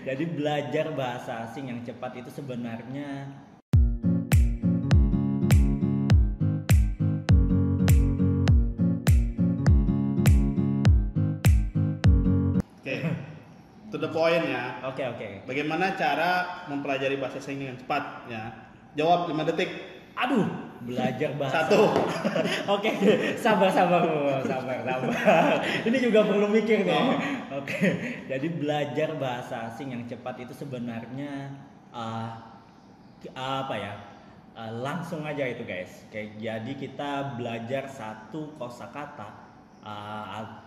Jadi belajar bahasa asing yang cepat itu sebenarnya Oke, to the point ya. oke. Bagaimana cara mempelajari bahasa asing dengan cepat ya? Jawab 5 detik. Aduh, belajar bahasa. 1. Oke, sabar. Ini juga perlu mikir nih. Oh. Oke, jadi belajar bahasa asing yang cepat itu sebenarnya apa ya? Langsung aja itu guys. Jadi kita belajar satu kosakata,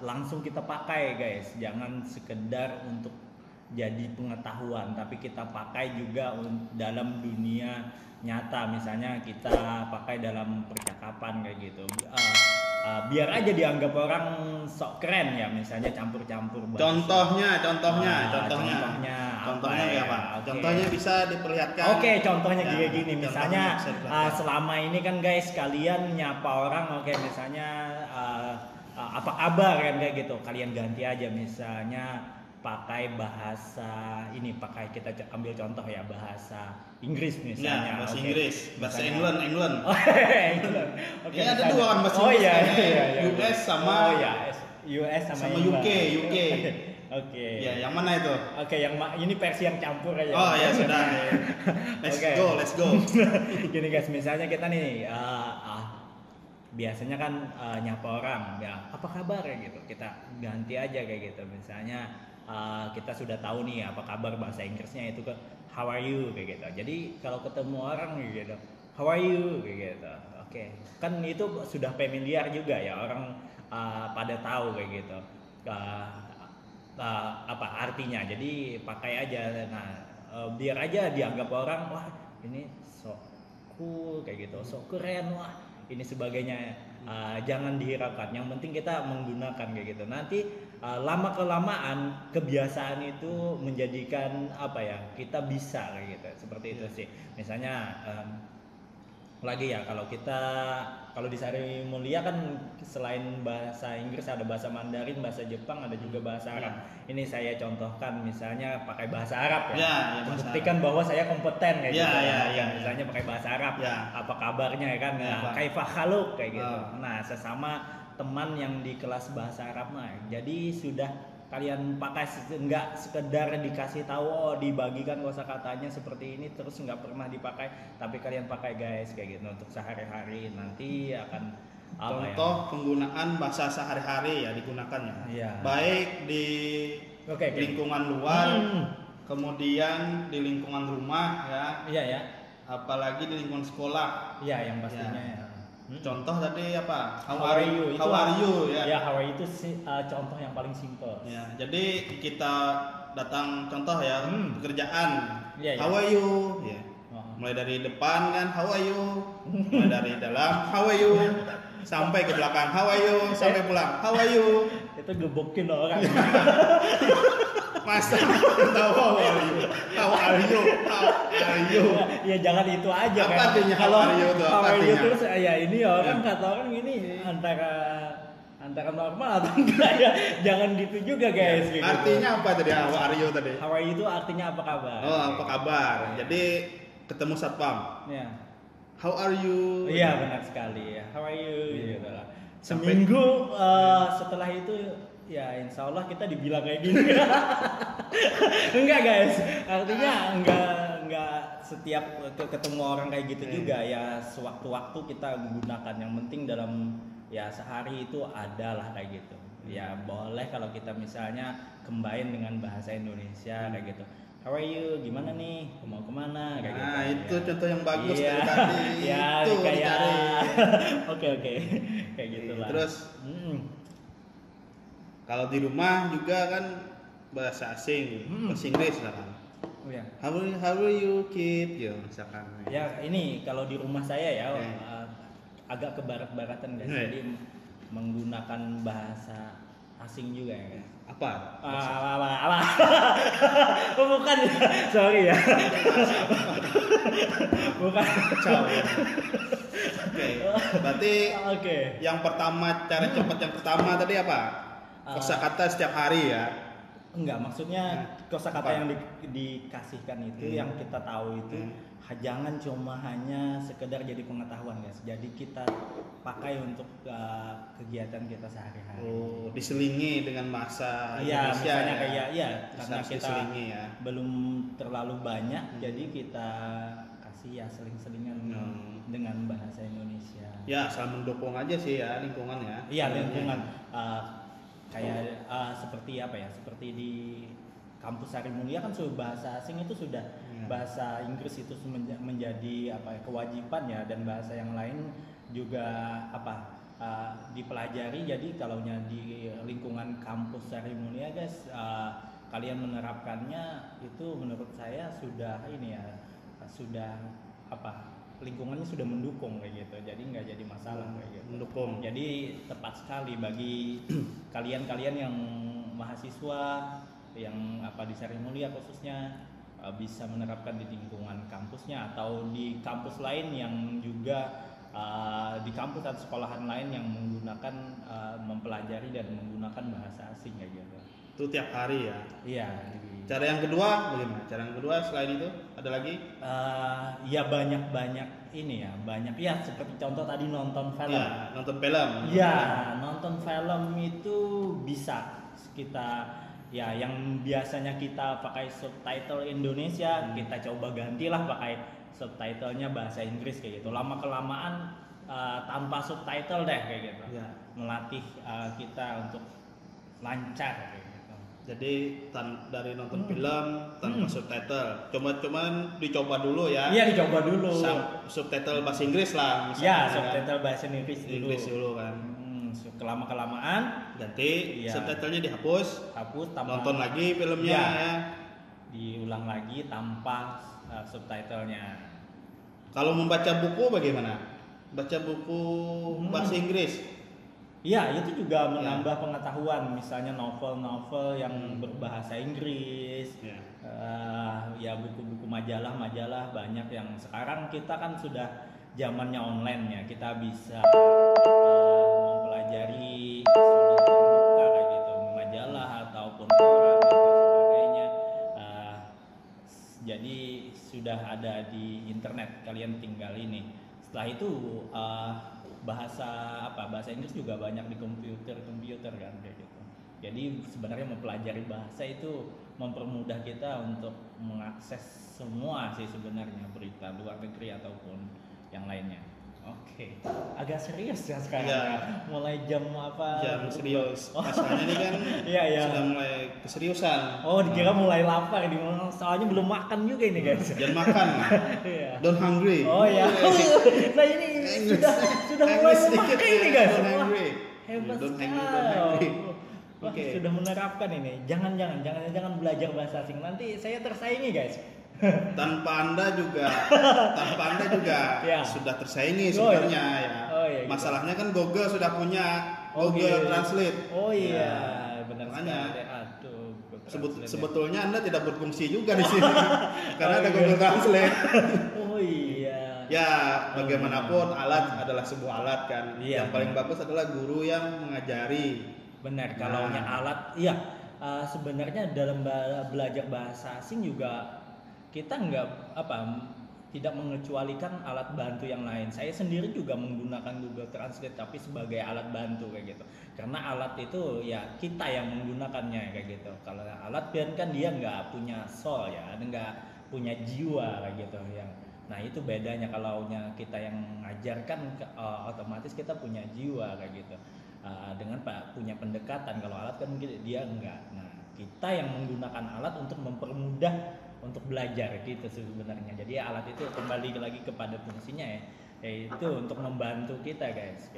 langsung kita pakai guys. Jangan sekedar untuk jadi pengetahuan, tapi kita pakai juga dalam dunia nyata. Misalnya kita pakai dalam percakapan kayak gitu. Biar aja dianggap orang sok keren ya, misalnya campur-campur bahasa. Contohnya apa kayak apa? Oke. Contohnya bisa diperlihatkan. Oke, contohnya Ya, kayak gini. Misalnya contohnya bisa diperlihatkan. selama ini kan guys kalian nyapa orang, oke misalnya apa kabar kan kayak gitu. Kalian ganti aja misalnya pakai bahasa ini, kita ambil contoh ya bahasa Inggris misalnya. Ya, bahasa Oke. Inggris, bahasa Misalnya- England. Oh, England. Oke. Ya, ada misalnya. 2 kan bahasa Oh Inggris iya, kan, ya. iya. US sama US sama UK. Oke. Ya, yang mana itu? Oke, ini versi yang campur aja. Oh ya sudah. Oke. Let's go. Gini guys, misalnya kita nih biasanya kan nyapa orang, ya apa kabar ya gitu. Kita ganti aja kayak gitu. Misalnya kita sudah tahu nih apa kabar, bahasa Inggrisnya itu ke how are you kayak gitu. Jadi kalau ketemu orang gitu, how are you kayak gitu. Oke. Kan itu sudah familiar juga ya, orang pada tahu kayak gitu. Apa artinya, jadi pakai aja. Nah biar aja dianggap orang, wah ini sok cool kayak gitu, sok keren, wah ini sebagainya. Jangan dihiraukan, yang penting kita menggunakan kayak gitu. Nanti lama kelamaan kebiasaan itu menjadikan apa ya, kita bisa kayak gitu, seperti itu sih. Misalnya lagi ya, kalau di Sari Mulia kan selain bahasa Inggris ada bahasa Mandarin, bahasa Jepang, ada juga bahasa Arab. Ini saya contohkan misalnya pakai bahasa Arab ya, membuktikan bahwa saya kompeten kayak gitu. Misalnya pakai bahasa Arab, apa kabarnya ya kan, kaifah haluk kayak gitu. Nah sesama teman yang di kelas bahasa Arab mah, jadi sudah kalian pakai, nggak sekedar dikasih tahu, oh dibagikan kosakatanya seperti ini terus nggak pernah dipakai, tapi kalian pakai guys kayak gitu untuk sehari-hari. Nanti akan contoh penggunaan bahasa sehari-hari ya digunakannya. Iya. Baik di lingkungan luar, kemudian di lingkungan rumah ya. Iya ya. Apalagi di lingkungan sekolah. Iya yang pastinya ya. Contoh tadi apa? How are you? How are you ya. Ya, how are you itu contoh yang paling simple. Ya, jadi kita datang contoh ya, pekerjaan. Iya, how are you? Ya. Mulai dari depan kan how are you? Mulai dari dalam how are you? Sampai ke belakang how are you? Sampai pulang how are you? Itu gebokin orang. Masa tahu how are you? How are you? How are you? Ya jangan itu aja. Apa kan. artinya how Kalau are you tuh? how Apa are you artinya? terus ya ini orang kata orang ini antara normal atau enggak ya. Jangan gitu juga guys. Gitu. Artinya apa tadi how are you tadi? How are you itu artinya apa kabar? Oh, apa kabar? Jadi ketemu satpam. Ya. How are you? Iya benar sekali ya. How are you? Gitu lah. Sampai- Seminggu setelah itu ya insya Allah kita dibilang kayak gini. Enggak guys, artinya enggak setiap ketemu orang kayak gitu juga ya, sewaktu-waktu kita gunakan. Yang penting dalam ya sehari itu ada lah kayak gitu. Ya boleh kalau kita misalnya combine dengan bahasa Indonesia kayak gitu. How are you? Gimana nih? Mau kemana? Kayak gitu. Nah, itu Ya. contoh yang bagus Iya. dari tadi. Ya, Itu kayak dicari. Oke. Kayak gitulah. Terus kalau di rumah juga kan bahasa asing, bahasa Inggris misalkan. Oh, ya. How will you keep ya misalkan. Ya ini kalau di rumah saya ya agak ke barat-baratan guys. Iya. Jadi menggunakan bahasa asing juga ya guys. Apa? Apa? Oh, bukan. Sorry ya. Bukan. Oke. Berarti Oke. yang pertama, cara cepat yang pertama tadi apa? Kosakata setiap hari ya. Enggak, maksudnya kosakata Apa? yang dikasihkan itu yang kita tahu itu jangan cuma hanya sekedar jadi pengetahuan guys. Jadi kita pakai untuk kegiatan kita sehari-hari. Oh, diselingi dengan bahasa Iya, Indonesia misalnya ya. kayak karena Harus kita diselingi ya. belum terlalu banyak, jadi kita kasih ya seling-selingan dengan bahasa Indonesia. Ya, asal mendukung aja sih ya lingkungan ya. Iya, lingkungan kayak seperti apa ya? Seperti di kampus Sari Mulia kan sudah bahasa asing itu sudah bahasa Inggris itu menjadi apa ya, kewajiban ya, dan bahasa yang lain juga dipelajari. Jadi kalau di lingkungan kampus Sari Mulia guys, kalian menerapkannya itu menurut saya sudah lingkungannya sudah mendukung kayak gitu, jadi nggak jadi masalah kayak gitu. Mendukung. Jadi tepat sekali bagi kalian yang mahasiswa yang di Sari Mulia khususnya bisa menerapkan di lingkungan kampusnya atau di kampus lain yang juga di kampus atau sekolahan lain yang menggunakan mempelajari dan menggunakan bahasa asing kayak gitu. Itu tiap hari ya. Iya. Cara yang kedua bagaimana? Cara yang kedua selain itu ada lagi? Ya banyak ini ya, banyak ya, seperti contoh tadi nonton film. Ya, nonton film. Ya, nonton film itu bisa kita ya, yang biasanya kita pakai subtitle Indonesia, kita coba gantilah pakai subtitlenya bahasa Inggris kayak gitu. Lama kelamaan tanpa subtitle deh kayak gitu. Ya. Melatih kita untuk lancar kayak gitu. Jadi dari nonton film tanpa subtitle, cuman dicoba dulu ya. Iya, dicoba dulu. Subtitle bahasa Inggris lah misalnya. Ya, subtitle bahasa Inggris dulu kan. Kelama-kelamaan Ganti subtitlenya dihapus, nonton lagi filmnya ya. Diulang lagi tanpa subtitlenya. Kalau membaca buku bagaimana? Baca buku bahasa Inggris? Iya, itu juga menambah pengetahuan. Misalnya novel-novel yang berbahasa Inggris, ya buku-buku majalah banyak yang sekarang kita kan sudah zamannya online ya. Kita bisa mempelajari sudah terbuka kayak gitu, majalah ataupun koran dan sebagainya. Jadi sudah ada di internet, kalian tinggal ini. Setelah itu bahasa Inggris juga banyak di komputer kan kayak gitu. Jadi sebenarnya mempelajari bahasa itu mempermudah kita untuk mengakses semua sih sebenarnya, berita luar negeri ataupun yang lainnya. Oke. Agak serius ya sekarang ya. Mulai jam serius. Masalahnya ini kan sudah mulai keseriusan. Oh, dikira mulai lapar ini. Soalnya belum makan juga ini guys. Jangan makan. Don't hungry. Oh ya. Nah ini sudah mulai sedikit ini guys. Don't hungry. Hebat Don't sekali. hungry. Oke. Sudah menerapkan ini. Jangan belajar bahasa asing. Nanti saya tersaingi guys. Tanpa anda juga sudah tersaingi sebenarnya ya. Gitu. Masalahnya kan Google sudah punya Google Translate. Oh iya, benar sekali. Aduh, sebetulnya anda tidak berfungsi juga di sini karena ada Google Translate. Oh iya. Ya, bagaimanapun alat adalah sebuah alat kan. Yang paling bagus adalah guru yang mengajari. Benar, kalau alat, sebenarnya dalam belajar bahasa asing juga kita tidak mengecualikan alat bantu yang lain. Saya sendiri juga menggunakan Google Translate tapi sebagai alat bantu kayak gitu. Karena alat itu ya kita yang menggunakannya kayak gitu. Kalau alat kan dia nggak punya soul ya, nggak punya jiwa kayak gitu ya. Nah itu bedanya, kalau kita yang mengajarkan otomatis kita punya jiwa kayak gitu. Dengan punya pendekatan. Kalau alat kan dia enggak. Nah kita yang menggunakan alat untuk mempermudah untuk belajar gitu sebenarnya. Jadi alat itu kembali lagi kepada fungsinya ya, yaitu untuk membantu kita guys.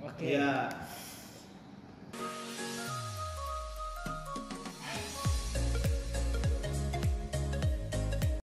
Oke. Ya,